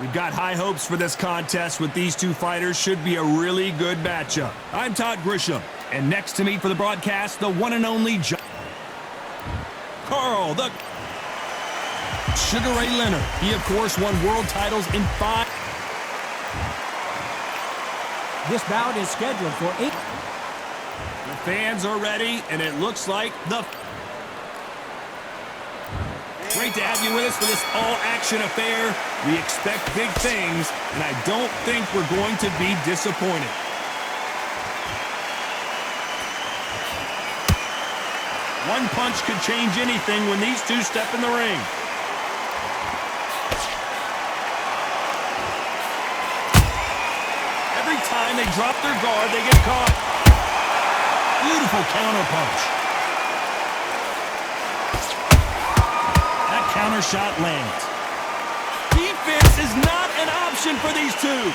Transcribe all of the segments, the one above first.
We've got high hopes for this contest with these two fighters. Should be a really good matchup. I'm Todd Grisham, and next to me for the broadcast, the one and only Carl, the Sugar Ray Leonard. He, of course, won world titles in 5. This bout is scheduled for 8. The fans are ready, and it looks like the... Great to have you with us for this all-action affair. We expect big things, and I don't think we're going to be disappointed. One punch could change anything when these two step in the ring. Every time they drop their guard, they get caught. Beautiful counter punch. Counter shot lands. Defense is not an option for these two.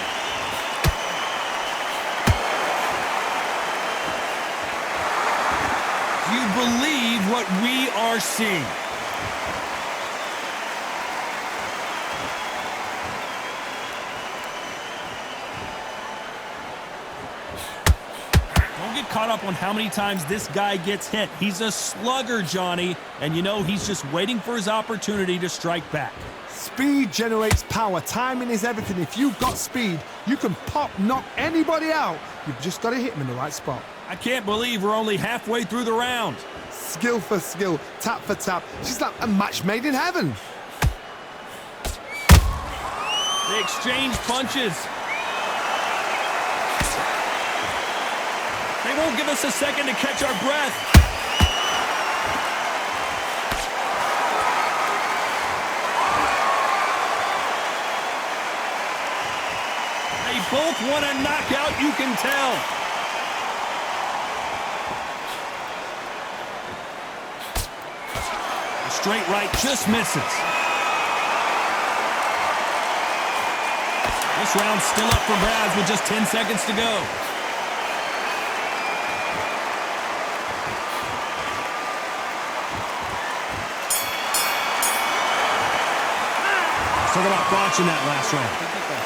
Do you believe what we are seeing? Get caught up on how many times this guy gets hit. He's a slugger, Johnny, and you know he's just waiting for his opportunity to strike back. Speed generates power. Timing is everything. If you've got speed, you can knock anybody out. You've just got to hit him in the right spot. I can't believe we're only halfway through the round. Skill for skill, tap for tap. She's like a match made in heaven. They exchange punches. They won't give us a second to catch our breath. They both want a knockout, you can tell. The straight right just misses. This round's still up for grabs with just 10 seconds to go. Talk about watching that last round.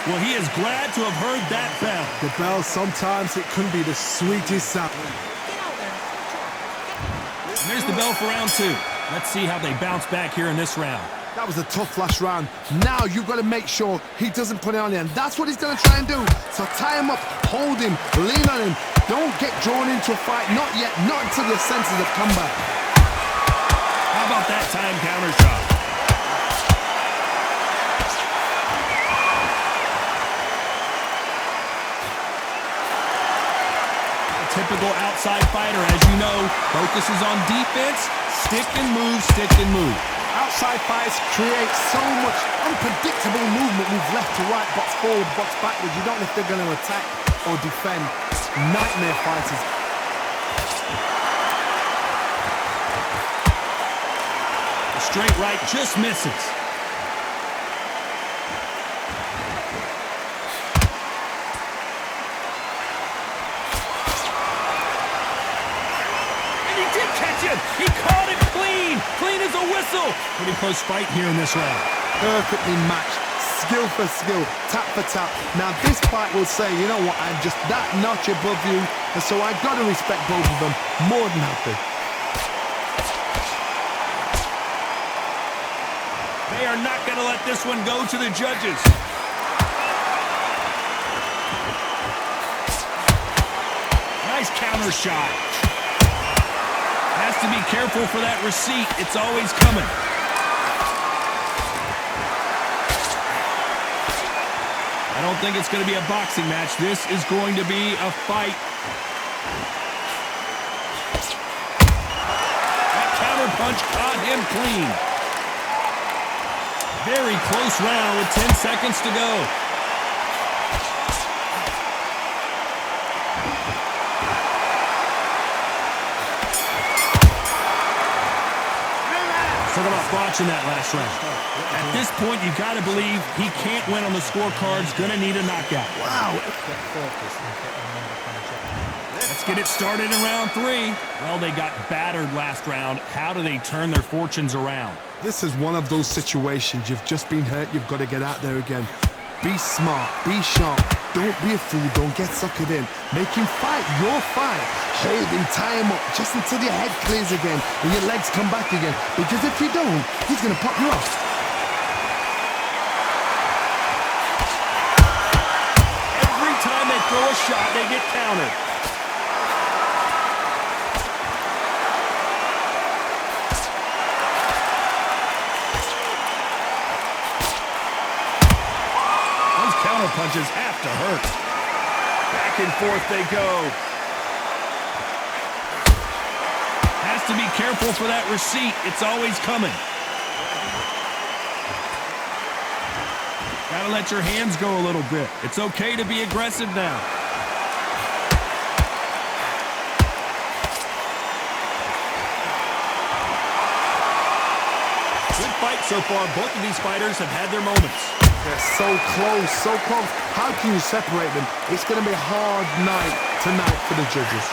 Well, he is glad to have heard that bell. The bell, sometimes it can be the sweetest sound. And there's the bell for round 2. Let's see how they bounce back here in this round. That was a tough last round. Now you've got to make sure he doesn't put it on you, and that's what he's going to try and do. So tie him up, hold him, lean on him. Don't get drawn into a fight. Not yet, not until your senses have come back. How about that time counter shot? Typical outside fighter, as you know, focuses on defense, stick and move, stick and move. Outside fighters create so much unpredictable movement. Move left to right, box forward, box backwards. You don't know if they're going to attack or defend. Nightmare fighters. The straight right just misses. He caught it clean. Clean as a whistle. Pretty close fight here in this round. Perfectly matched. Skill for skill. Tap for tap. Now this fight will say, you know what, I'm just that notch above you. And so I've got to respect both of them. More than happy. They are not going to let this one go to the judges. Nice counter shot. Has to be careful for that receipt. It's always coming. I don't think it's going to be a boxing match. This is going to be a fight. That counter punch caught him clean. Very close round with 10 seconds to go. Talk about watching that last round. At this point, you got to believe he can't win on the scorecards. Going to need a knockout. Wow. Let's get it started in round 3. Well, they got battered last round. How do they turn their fortunes around? This is one of those situations. You've just been hurt. You've got to get out there again. Be smart, be sharp. Don't be a fool, don't get suckered in. Make him fight your fight. Hold him, tie him up, just until your head clears again and your legs come back again. Because if you don't, he's going to pop you off. Every time they throw a shot, they get countered. Counter punches have to hurt. Back and forth they go. Has to be careful for that receipt. It's always coming. Gotta let your hands go a little bit. It's okay to be aggressive now. Good fight so far. Both of these fighters have had their moments. They're so close, so close. How can you separate them? It's going to be a hard night tonight for the judges.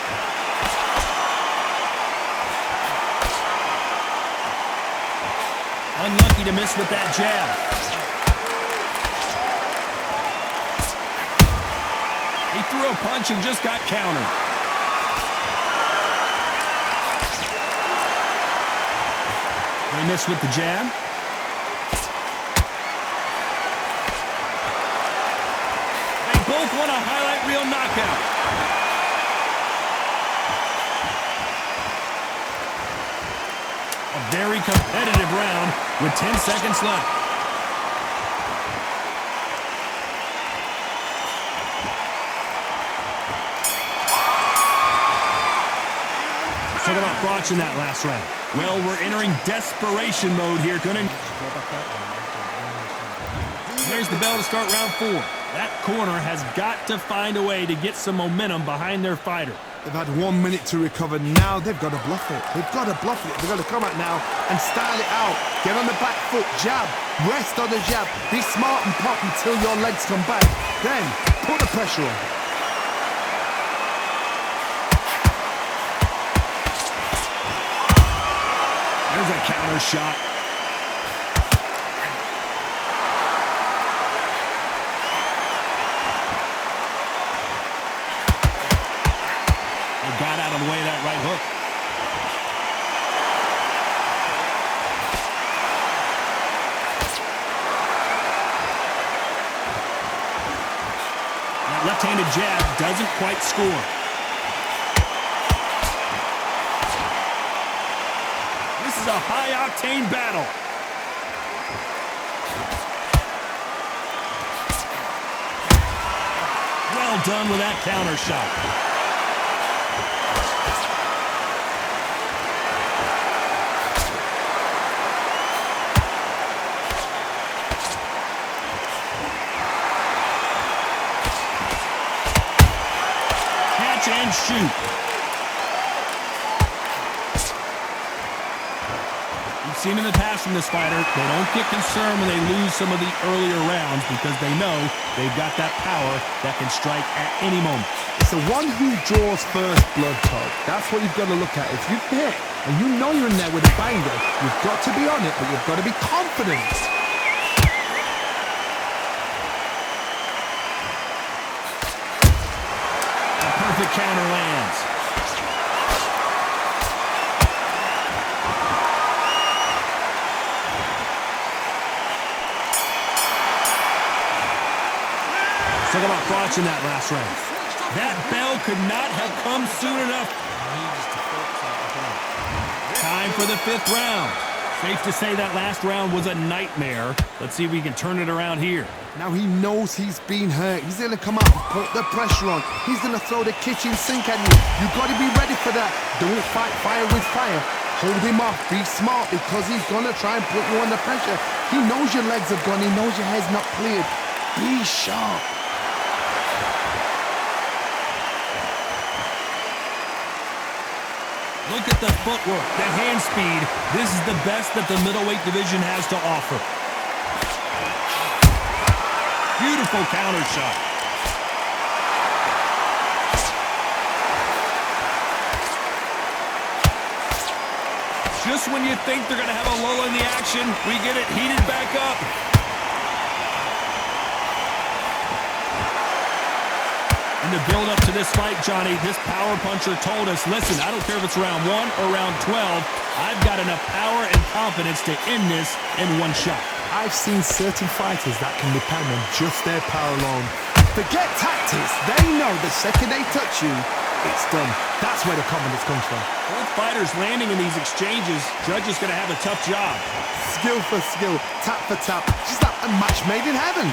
Unlucky to miss with that jab. He threw a punch and just got countered. They missed with the jab. Both want a highlight reel knockout. A very competitive round with 10 seconds left. Talk about watching that last round. Well, we're entering desperation mode here. There's the bell to start round 4. That corner has got to find a way to get some momentum behind their fighter. They've had 1 minute to recover. Now they've got to bluff it. They've got to bluff it. They've got to come out now and style it out. Get on the back foot, jab, rest on the jab. Be smart and pop until your legs come back. Then put the pressure on. There's a counter shot. Got out of the way of that right hook. That left-handed jab doesn't quite score. This is a high-octane battle. Well done with that counter shot. And shoot. We've seen in the past from this fighter, they don't get concerned when they lose some of the earlier rounds because they know they've got that power that can strike at any moment. It's the one who draws first blood, Todd. That's what you've got to look at. If you hit and you know you're in there with a banger, you've got to be on it, but you've got to be confident. Perfect counter lands. Talk about watching that last round. That bell could not have come soon enough. Time for the 5th round. Safe to say that last round was a nightmare. Let's see if we can turn it around here. Now he knows he's been hurt. He's going to come out and put the pressure on. He's going to throw the kitchen sink at you. You've got to be ready for that. Don't fight fire with fire. Hold him off. Be smart because he's going to try and put you under pressure. He knows your legs have gone. He knows your head's not cleared. Be sharp. Look at the footwork, the hand speed. This is the best that the middleweight division has to offer. Beautiful counter shot. Just when you think they're going to have a lull in the action, we get it heated back up. In the build-up to this fight, Johnny, this power puncher told us, listen, I don't care if it's round 1 or round 12, I've got enough power and confidence to end this in one shot. I've seen certain fighters that can depend on just their power alone. Forget tactics. They know the second they touch you, it's done. That's where the confidence comes from. Both fighters landing in these exchanges, Judge is going to have a tough job. Skill for skill, tap for tap. Just like a match made in heaven.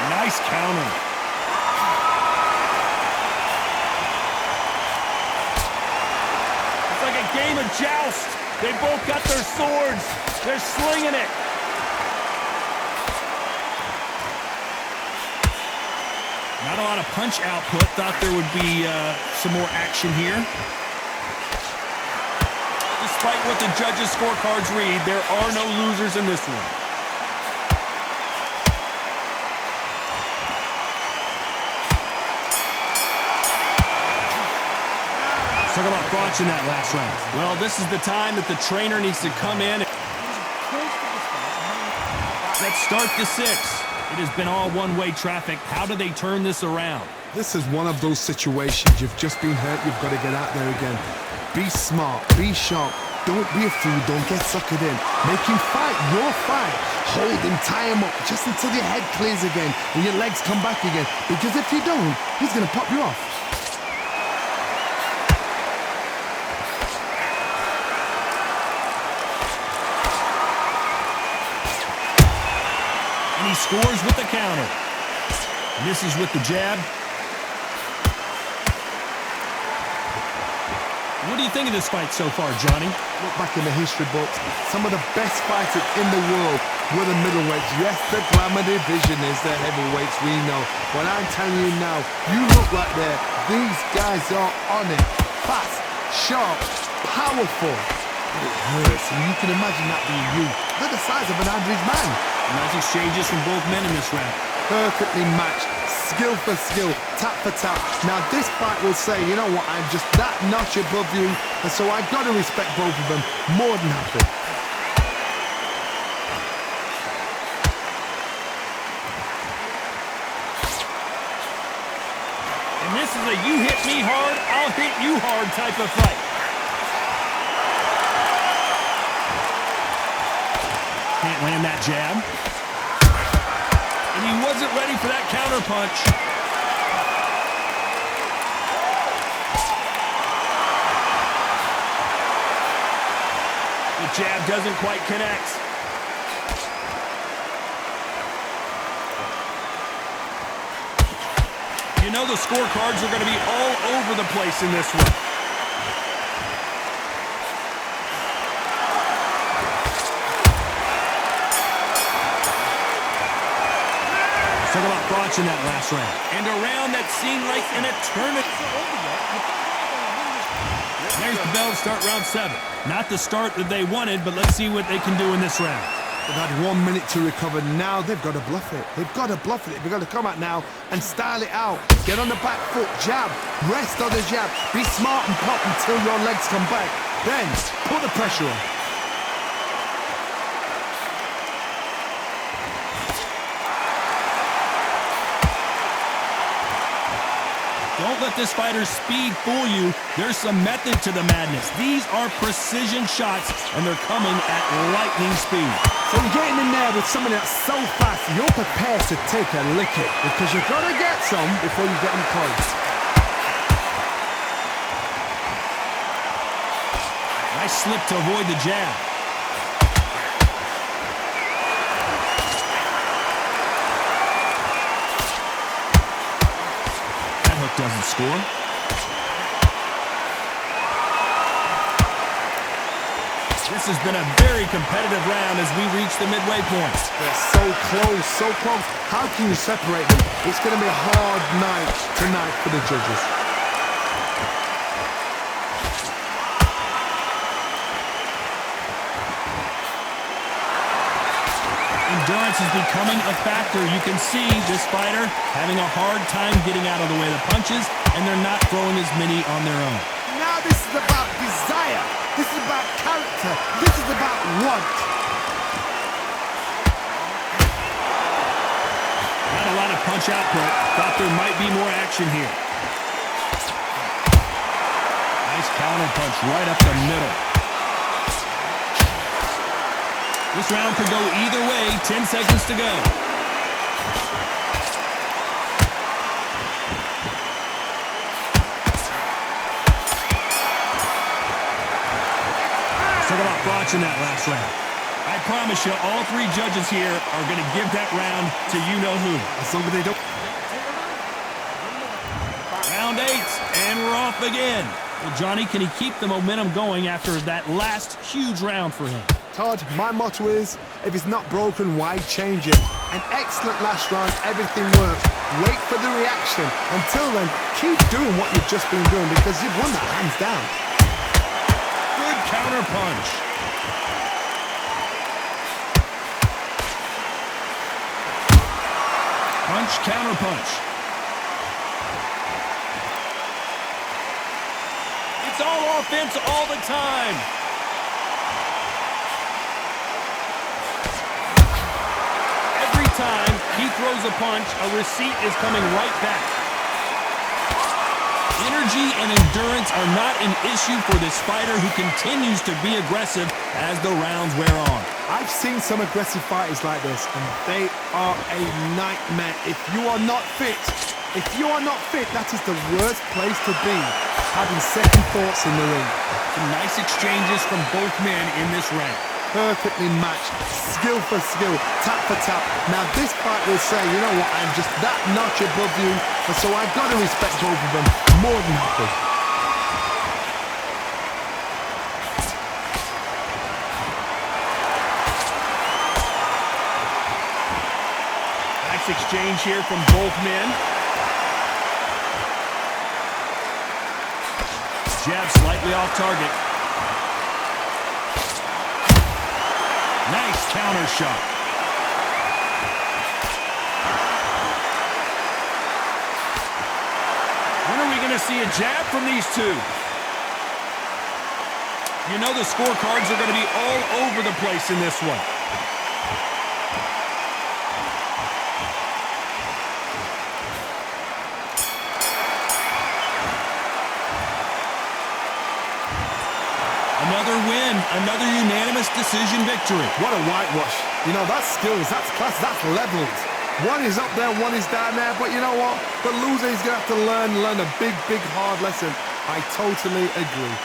Nice counter. It's like a game of joust. They both got their swords. They're slinging it. Not a lot of punch output. Thought there would be some more action here. Despite what the judges' scorecards read, there are no losers in this one. Talk about thoughts in that last round. Well, this is the time that the trainer needs to come in. Let's start the 6. It has been all one-way traffic. How do they turn this around? This is one of those situations. You've just been hurt. You've got to get out there again. Be smart. Be sharp. Don't be a fool. Don't get suckered in. Make him fight your fight. Hold him, tie him up just until your head clears again and your legs come back again. Because if you don't, he's going to pop you off. And he scores with the counter. Misses with the jab. What do you think of this fight so far, Johnny? Look back in the history books. Some of the best fighters in the world were the middleweights. Yes, the glamour division is the heavyweights, we know. But I'm telling you now, you look like these guys are on it. Fast, sharp, powerful. It hurts, and you can imagine that being you. They're the size of an average man. Nice exchanges from both men in this round. Perfectly matched. Skill for skill, tap for tap. Now this fight will say, you know what, I'm just that notch above you, and so I've got to respect both of them more than happy. And this is a you hit me hard, I'll hit you hard type of fight. Can't land that jab. And he wasn't ready for that counter punch. The jab doesn't quite connect. You know the scorecards are going to be all over the place in this one. Talk about thoughts in that last round. And a round that seemed like an eternity. There's the bell to start round 7. Not the start that they wanted, but let's see what they can do in this round. They've had 1 minute to recover. Now they've got to bluff it. They've got to bluff it. They've got to come out now and style it out. Get on the back foot, jab, rest on the jab. Be smart and pop until your legs come back. Then put the pressure on. Don't let this fighter's speed fool you. There's some method to the madness. These are precision shots, and they're coming at lightning speed. So you're getting in there with somebody that's so fast, you're prepared to take a licking because you've got to get some before you get them close. Nice slip to avoid the jab. Doesn't score. This has been a very competitive round as we reach the midway point. They're so close, so close. How can you separate them? It's going to be a hard night tonight for the judges. Endurance is becoming a factor. You can see this fighter having a hard time getting out of the way of the punches, and they're not throwing as many on their own. Now this is about desire. This is about character. This is about want. punch output. Thought there might be more action here. Nice counter punch right up the middle. This round could go either way. 10 seconds to go. Talk about botching that last round. I promise you, all three judges here are going to give that round to you-know-who. Somebody don't. Round 8, and we're off again. Well, Johnny, can he keep the momentum going after that last huge round for him? Todd, my motto is, if it's not broken, why change it? An excellent last round, everything works. Wait for the reaction. Until then, keep doing what you've just been doing because you've won that hands down. Good counter punch. Punch, counter punch. It's all offense all the time. Every time he throws a punch, a receipt is coming right back. Energy and endurance are not an issue for this fighter who continues to be aggressive as the rounds wear on. I've seen some aggressive fighters like this, and they are a nightmare. If you are not fit, that is the worst place to be, having second thoughts in the ring. Some nice exchanges from both men in this round. Perfectly matched, skill for skill, tap for tap. Now this fight will say, you know what, I'm just that notch above you, and so I've got to respect both of them more than happy. Nice exchange here from both men. Jab slightly off target. Nice counter shot. When are we going to see a jab from these two? You know the scorecards are going to be all over the place in this one. Another win, another unanimous decision victory. What a whitewash. You know, that's skills, that's class, that's levels. One is up there, one is down there, but you know what? The loser is going to have to learn a big, hard lesson. I totally agree.